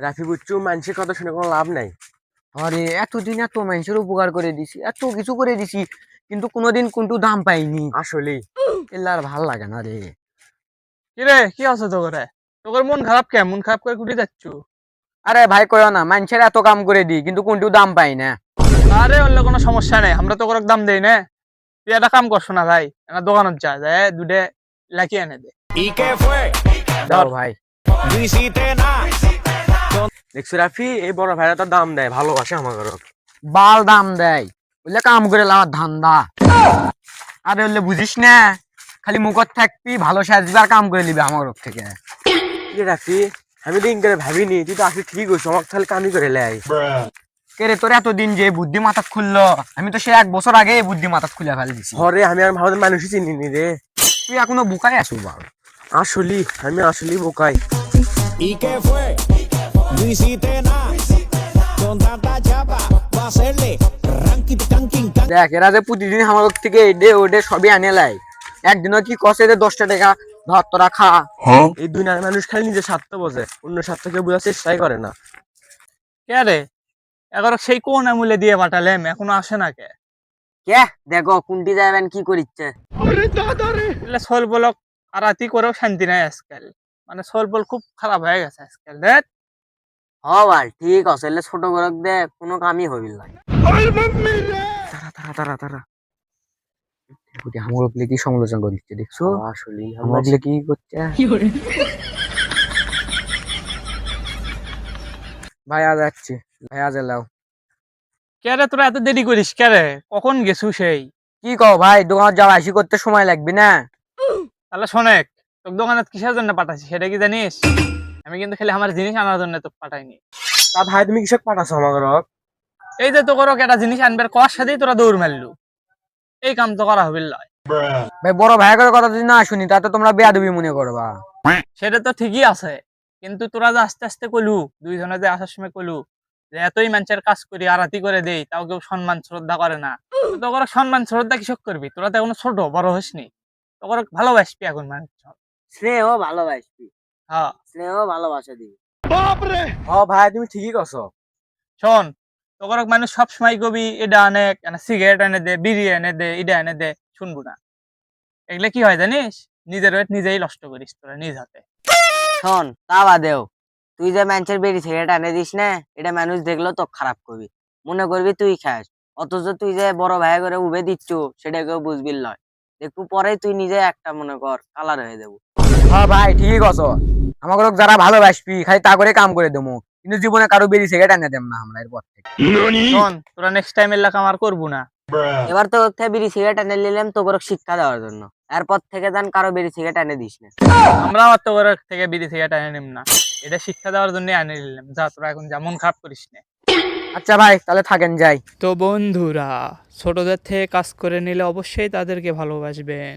রাফি বুচ্চু মানুষের কথা শুনে কোনো লাভ নাই। আরে এতদিন এত মানুষের উপকার করে দিছি, এত কিছু করে দিছি, কিন্তু কোনোদিন কোনটু দাম পাইনি। আসলেই এলে আর ভাল লাগে না রে। কিরে কি আছে তোরে? তোর মন খারাপ কে? মন খারাপ করে কুটি যাচ্ছু? আরে ভাই কয় না, মানুষের এত কাম করে দি কিন্তু কোনটু দাম পাই না। আরে অন্য কোনো সমস্যা নেই, আমরা তো দাম দেই না। তুই একটা কাম করছো না ভাই, একটা দোকানত যা যায় দুটে লাকি এনে দে। ¿Y qué fue? দাও ভাই। No hiciste nada. দেখছো রাফি, এই বড় ভাইরা তো দাম দেয়, ভালোবাসে আমার। বাল দাম দেয়, বললে কাম করে আমার ধান্দা। আরে বললে বুঝিস না, খালি মুখত থাকবি, ভালো সাজবি আর কাম করে নিবি আমার থেকে। কি রাফি, আমি দিন করে ভাবিনি, তুই তো আসলে ঠিক হইছ, আমাকে খালি কামই করে লাই। কে রে, তোর এতদিন যে বুদ্ধি মাথাত খুললো, আমি তো সে 1 বছর আগে এই বুদ্ধি মাথাত খুলে ফেলে দিছি। ঘরে আমি আর ভাবতে মানুষই চিনিনি রে। তুই এখনো বুকাই আসু বাল। আসলি আমি আসলেই বোকাই। ¿Y qué fue? No hiciste nada. Con tanta chapa, va a hacerle ranking, ranking, দেখ, এরা যে প্রতিদিন আমার থেকে এডে ওডে সবই আনে লাই, একদিনও কি কষে যে 10টা টাকা ধর তোরা খা। এই দুনিয়ার মানুষ খালি নিজের স্বার্থ বোঝে, অন্য স্বার্থকে বোঝার চেষ্টাই করে না। কে রে? এগারো সেই কোন আমুলে দিয়ে পাঠালেম, এখনো আসে না কে? কে দেখো কোনটি যাবেন কি করিচ্ছে। এলে সোল বলক আরাতি করেও শান্তি নাই আজকাল। মানে সোল বল খুব খারাপ হয়ে গেছে আজকাল দেখ। হ ভাই ঠিক আছে, এলে ছোট গরক দে কোনো কামই হইল না। তারা তারা তারা তারা আমার উপরে কি সমালোচনা করছে দেখছো? আসলেই আমার উপরে কি করছে। ভাই আজ যাচ্ছি, ভাই আজ এলাও। কে রে তোরা এত দেরি করিস কে রে? কখন গেছু সেই? কি কও ভাই, দোকান যাওয়া আসি করতে সময় লাগবে না? তাহলে শোনেক, তোর দোকানে কিসের জন্য পাঠাচ্ছি সেটা কি জানিস? আমি কিন্তু খালি আমার জিনিস আনার জন্য তো পাঠাইনি। তা ভাই তুমি কিসব পাঠাছো আমার ঘরক? এই যে তো করো একটা জিনিস আনবার কর সাথেই তোরা দৌড় মারলু, এই কাম তো করা হবে লয়। ভাই বড় ভাই করে কথা যদি না শুনি তাতে তোমরা বেয়াদবি মনে করবা। সেটা তো ঠিকই আছে, কিন্তু তোরা যে আস্তে আস্তে কলু, দুইজনে যে আসার সময় কলু যে এতই মানুষের কাজ করি আরাতি করে দেই, তাও কেউ সম্মান শ্রদ্ধা করে না। তো তোর সম্মান শ্রদ্ধা কিসব করবি? তোরা তো এখনো ছোট, বড় হসনি। তোর ভালোবাসবি এখন মানুষ। স্নেহ ভালোবাসবি, হ্যাঁ স্নেহ ভালোবাসা দিবি। হ ভাই তুমি ঠিকই কছো। শোন, তোর মানুষ সবসময় কবি এটা আনে, সিগারেট এনে দে, বিড়ি এনে দে, এটা এনে দে, শুনবো না। এগুলো কি হয় জানিস? নিজের ওয়েট নিজেই নষ্ট করিস তোরা নিজ হাতে। শোন তা বাদেও, তুই যে মানুষের বেরি সিগারেট এনে দিস না, এটা মানুষ দেখলেও তো খারাপ করবি, মনে করবি তুই খাস। অথচ তুই যে বড় ভাই করে উবে দিচ্ছ সেটা কেউ বুঝবি লয়। দেখবো পরে তুই নিজে একটা মনে কর কালার হয়ে যাবো। হ্যাঁ ভাই ঠিকই কছো, আমাকে যারা ভালোবাসবি খালি তা করে কাম করে দেবো, কিন্তু জীবনে কারো বেরি সিগারেট এনে দেব না আমরা এরপর থেকে। শোন, তোরা নেক্সট টাইম এর কাম আর করবো না। এবার তো ওকে বিড়ি সিগারেট এনে নিলাম তোকে শিক্ষা দেওয়ার জন্য, এরপর থেকে যান কারো বিড়ি সিগারেট এনে দিস না। আমরাও আর তোর থেকে বিড়ি সিগারেট এনে নিম না, এটা শিক্ষা দেওয়ার জন্য এনে নিলাম। যা তোরা এখন যেমন খারাপ করিস না। আচ্ছা ভাই তাহলে থাকেন যাই। তো বন্ধুরা, ছোটদের থেকে কাজ করে নিলে অবশ্যই তাদেরকে ভালোবাসবেন।